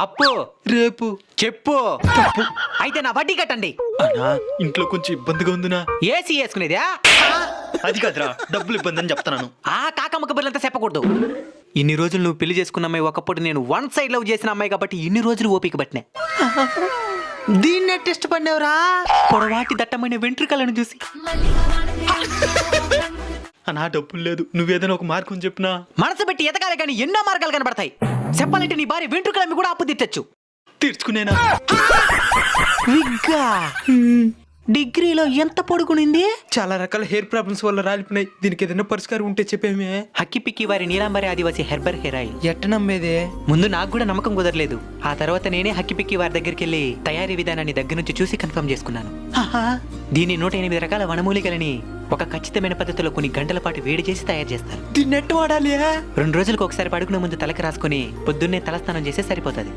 అప్పు రేపు చెప్పు అయితే నా వడ్డీ కట్టండి. అన్నా ఇంట్లో కొంచెం ఇబ్బందిగా ఉందినా. ఏసీ వేసుకునేదా? అది కాదురా, డబ్బులు ఇబ్బంది అని చెప్తున్నాను. ఆ కాకమ్మక బిర్లంతా చెప్పకూడదు. ఇన్ని రోజులు నువ్వు పెళ్లి చేసుకున్న అమ్మాయి ఒకప్పుడు నేను వన్ సైడ్ లవ్ చేసిన అమ్మాయి కాబట్టి ఇన్ని రోజులు ఓపిక పట్టినా. దీన్నే టెస్ట్ పడినవరా పొడవాటి దట్టమైన వెంట్రుకలను చూసి. అన్నా డబ్బులు లేదు, నువ్వేదైనా ఒక మార్గం చెప్పినా. మనసు పెట్టి ఎతకాలి కానీ ఎన్నో మార్గాలు కనబడతాయి. చెప్పాలంటే నీ భార్య వెంట్రుకలమ్మి కూడా అప్పు తీర్చచ్చు. తీర్చుకునేనా? విగ్గా డిగ్రీలో ఎంత పొడుగునింది? చాలా రకాల హెయిర్ ప్రాబ్లమ్స్ వల్ల రాలిపోయినాయి. దీనికి ఏదైనా పరిష్కారం ఉంటే చెప్పేమే. హక్కి పిక్కి వారి నీలాంబరి ఆదివాసి హెర్బర్ హెయిర్ ఆయిల్. ఎట్ట నమ్మేదే? ముందు నాకు కూడా నమ్మకం కుదరలేదు. ఆ తర్వాత నేనే హక్కి పిక్కి వారి దగ్గరికి వెళ్ళి తయారీ విధానాన్ని దగ్గర నుంచి చూసి కన్ఫర్మ్ చేసుకున్నాను. దీన్ని 108 రకాల వనమూలికలని ఒక ఖచ్చితమైన పద్ధతిలో కొన్ని గంటల పాటు వేడి చేసి తయారు చేస్తారు. దీన్ని ఎట్ట వాడాలి? 2 రోజులకు ఒకసారి పడుకునే ముందు తలకి రాసుకుని పొద్దున్నే తలస్నానం చేస్తే సరిపోతుంది.